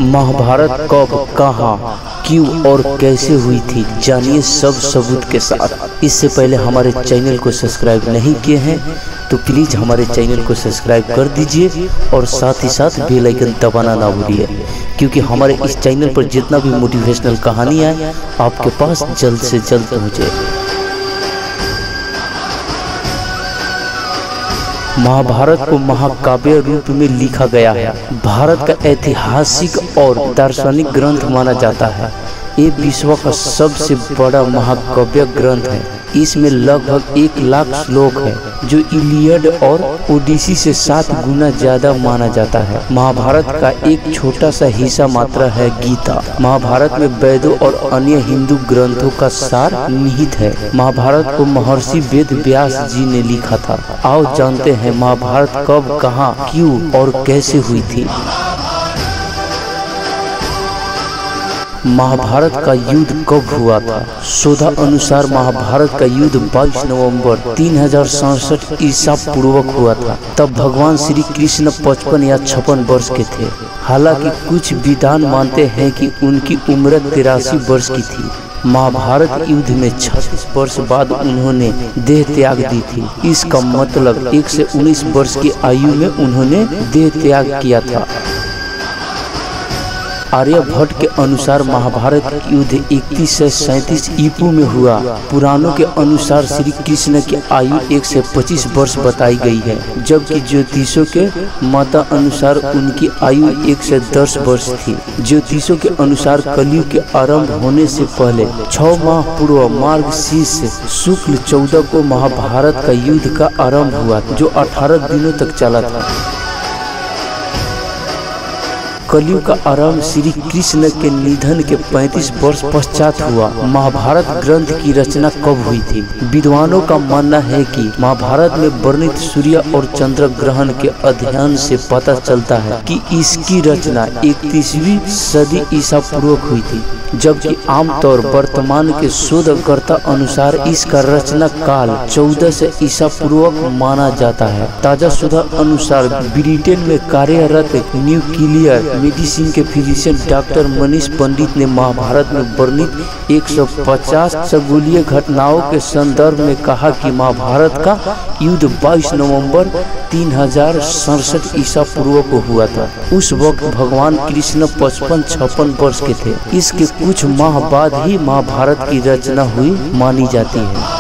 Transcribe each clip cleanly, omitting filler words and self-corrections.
महाभारत कब, कहाँ, क्यों और कैसे हुई थी, जानिए सब सबूत के साथ। इससे पहले हमारे चैनल को सब्सक्राइब नहीं किए हैं तो प्लीज़ हमारे चैनल को सब्सक्राइब कर दीजिए और साथ ही साथ बेल आइकन दबाना ना भूलिए, क्योंकि हमारे इस चैनल पर जितना भी मोटिवेशनल कहानी आए आपके पास जल्द से जल्द पहुँचे। महाभारत को महाकाव्य रूप में लिखा गया है। भारत का ऐतिहासिक और दार्शनिक ग्रंथ माना जाता है। ये विश्व का सबसे बड़ा महाकाव्य ग्रंथ है। इसमें लगभग 1 लाख श्लोक है, जो इलियड और ओडिसी से 7 गुना ज्यादा माना जाता है। महाभारत का एक छोटा सा हिस्सा मात्र है गीता। महाभारत में वेदों और अन्य हिंदू ग्रंथों का सार निहित है। महाभारत को महर्षि वेद व्यास जी ने लिखा था। आओ जानते हैं महाभारत कब, कहाँ, क्यों और कैसे हुई थी। महाभारत का युद्ध कब हुआ था? शोधा अनुसार महाभारत का युद्ध 22 नवंबर 3067 ईसा पूर्वक हुआ था। तब भगवान श्री कृष्ण 55 या 56 वर्ष के थे। हालांकि कुछ विद्वान मानते हैं कि उनकी उम्र 83 वर्ष की थी। महाभारत युद्ध में 36 वर्ष बाद उन्होंने देह त्याग दी थी। इसका मतलब 1 से 19 वर्ष की आयु में उन्होंने देह त्याग किया था। आर्यभट्ट के अनुसार महाभारत युद्ध 31 से 37 ईपू में हुआ। पुराणों के अनुसार श्री कृष्ण की आयु 1 से 25 वर्ष बताई गई है, जबकि ज्योतिषों के मत अनुसार उनकी आयु 1 से 10 वर्ष थी। ज्योतिषों के अनुसार कलयुग के आरंभ होने से पहले 6 माह पूर्व मार्गशीर्ष शुक्ल 14 को महाभारत का युद्ध का आरंभ हुआ, जो 18 दिनों तक चला था। कलयुग का आरंभ श्री कृष्ण के निधन के 35 वर्ष पश्चात हुआ। महाभारत ग्रंथ की रचना कब हुई थी? विद्वानों का मानना है कि महाभारत में वर्णित सूर्य और चंद्र ग्रहण के अध्ययन से पता चलता है कि इसकी रचना 31वीं सदी ईसा पूर्वक हुई थी, जबकि आमतौर वर्तमान के शोधकर्ता अनुसार इसका रचना काल 14 से ईसा पूर्वक माना जाता है। ताजा शोध अनुसार ब्रिटेन में कार्यरत न्यूक्लियर मेडिसिन के फिजिशियन डॉक्टर मनीष पंडित ने महाभारत में वर्णित 150 खगोलीय घटनाओं के संदर्भ में कहा कि महाभारत का युद्ध 22 नवंबर 3067 ईसा पूर्व को हुआ था। उस वक्त भगवान कृष्ण 55-56 वर्ष के थे। इसके कुछ माह बाद ही महाभारत की रचना हुई मानी जाती है।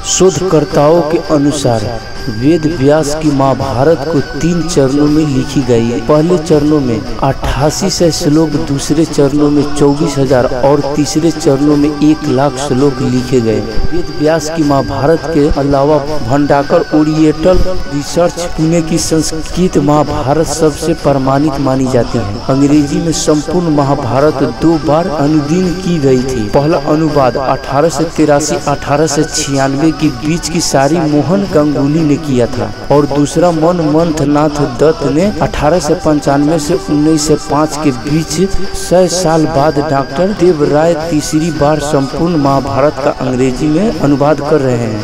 शोधकर्ताओं के अनुसार वेद व्यास की महाभारत को 3 चरणों में लिखी गई। पहले चरणों में 88 से श्लोक, दूसरे चरणों में 24,000 और तीसरे चरणों में 1 लाख श्लोक लिखे गए। वेद व्यास की महाभारत के अलावा भंडाकर ओरिएंटल रिसर्च पुणे की संस्कृत महाभारत सबसे प्रमाणित मानी जाती है। अंग्रेजी में संपूर्ण महाभारत 2 बार अनुदित की गई थी। पहला अनुवाद 1883 1896 के बीच की सारी मोहन गंगुली ने किया था, और दूसरा मनमंथ नाथ दत्त ने 1895 से 1905 के बीच 100 साल बाद डॉक्टर देवराय तीसरी बार संपूर्ण महाभारत का अंग्रेजी में अनुवाद कर रहे हैं।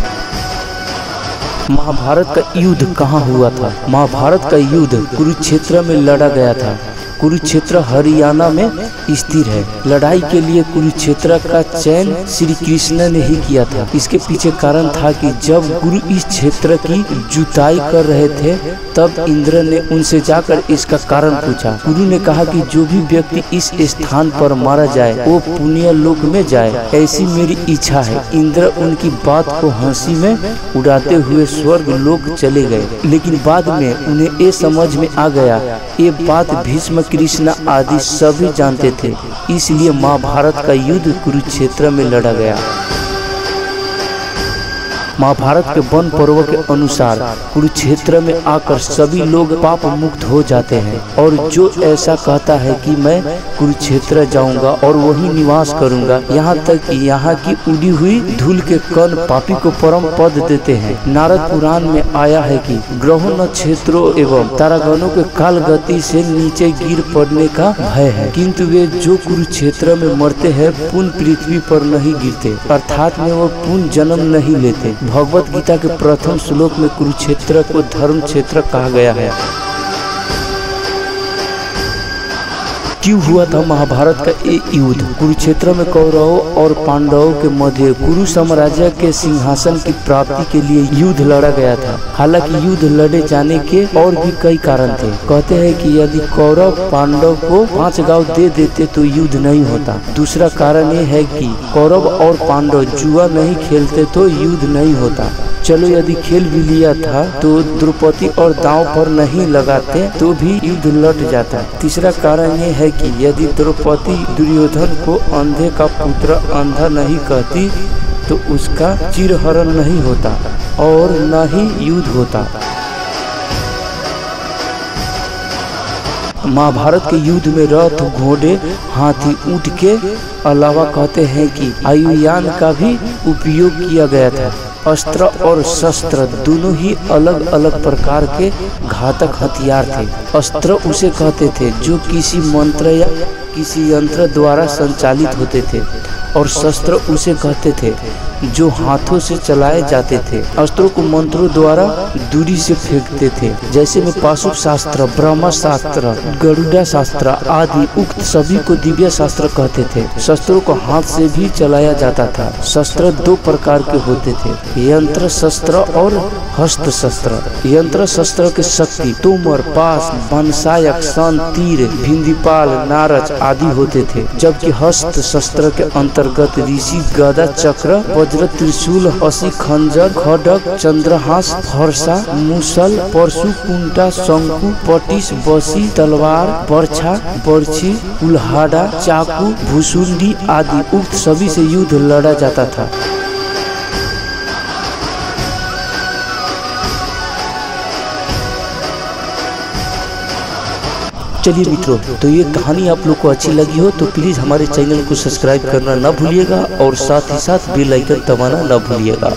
महाभारत का युद्ध कहाँ हुआ था? महाभारत का युद्ध कुरुक्षेत्र में लड़ा गया था। कुरुक्षेत्र हरियाणा में स्थित है। लड़ाई के लिए कुरुक्षेत्र का चयन श्री कृष्ण ने ही किया था। इसके पीछे कारण था कि जब गुरु इस क्षेत्र की जुताई कर रहे थे, तब इंद्र ने उनसे जाकर इसका कारण पूछा। गुरु ने कहा कि जो भी व्यक्ति इस स्थान पर मारा जाए वो पुण्य लोक में जाए, ऐसी मेरी इच्छा है। इंद्र उनकी बात को हंसी में उड़ाते हुए स्वर्ग लोक चले गए, लेकिन बाद में उन्हें ये समझ में आ गया ये बात भीष्म कृष्ण आदि सभी जानते थे, इसलिए महाभारत का युद्ध कुरुक्षेत्र में लड़ा गया। महाभारत के वन पर्व के अनुसार कुरुक्षेत्र में आकर सभी लोग पाप मुक्त हो जाते हैं, और जो ऐसा कहता है कि मैं कुरुक्षेत्र जाऊंगा और वहीं निवास करूंगा, यहाँ तक कि यहाँ की उड़ी हुई धूल के कण पापी को परम पद देते हैं। नारद पुराण में आया है कि ग्रहों, नक्षत्रों एवं तारागणों के काल गति से नीचे गिर पड़ने का भय है, किंतु वे जो कुरुक्षेत्र में मरते हैं पुनः पृथ्वी पर नहीं गिरते, अर्थात में वो पुनः जन्म नहीं लेते। भगवत गीता के प्रथम श्लोक में कुरुक्षेत्र को धर्म क्षेत्र कहा गया है। क्यों हुआ था महाभारत का ये युद्ध? कुरुक्षेत्र में कौरवों और पांडवों के मध्य कुरु साम्राज्य के सिंहासन की प्राप्ति के लिए युद्ध लड़ा गया था। हालांकि युद्ध लड़े जाने के और भी कई कारण थे। कहते हैं कि यदि कौरव पांडव को 5 गांव दे देते तो युद्ध नहीं होता। दूसरा कारण ये है कि कौरव और पांडव जुआ नहीं खेलते तो युद्ध नहीं होता। चलो यदि खेल भी लिया था तो द्रौपदी और दांव पर नहीं लगाते तो भी युद्ध लड़ जाता। तीसरा कारण ये है कि यदि द्रौपदी दुर्योधन को अंधे का पुत्र अंधा नहीं कहती तो उसका चिरहरण नहीं होता और न ही युद्ध होता। महाभारत के युद्ध में रथ, घोड़े, हाथी, ऊंट के अलावा कहते हैं कि वायुयान का भी उपयोग किया गया था। अस्त्र और शस्त्र दोनों ही अलग अलग प्रकार के घातक हथियार थे। अस्त्र उसे कहते थे जो किसी मंत्र या किसी यंत्र द्वारा संचालित होते थे और शस्त्र उसे कहते थे जो हाथों से चलाए जाते थे। अस्त्रों को मंत्रों द्वारा दूरी से फेंकते थे, जैसे में पाशुप शास्त्र, ब्रह्मा शास्त्र, गरुड़ा शास्त्र आदि। उक्त सभी को दिव्य शास्त्र कहते थे। शस्त्रों को हाथ से भी चलाया जाता था। शस्त्र 2 प्रकार के होते थे, यंत्र शस्त्र और हस्त शस्त्र। यंत्र शस्त्र के शक्ति तोमर, पास, बनसायक, सन, तीर, भिंदीपाल, नारज आदि होते थे, जबकि हस्त शस्त्र के अंतर्गत ऋषि गदा, चक्र, वज्र, त्रिशूल, हसी, खंजर, खड्ग, चंद्रहास, फरसा, मूसल, परशु, कुंटा, शंकु, पटिश, बसी, तलवार, बर्छा, बर्छी, कुल्हाड़ा, चाकू, भुसुंडी आदि। उक्त सभी से युद्ध लड़ा जाता था। चलिए मित्रों, तो ये कहानी आप लोग को अच्छी लगी हो तो प्लीज़ हमारे चैनल को सब्सक्राइब करना ना भूलिएगा और साथ ही साथ बेल आइकन दबाना ना भूलिएगा।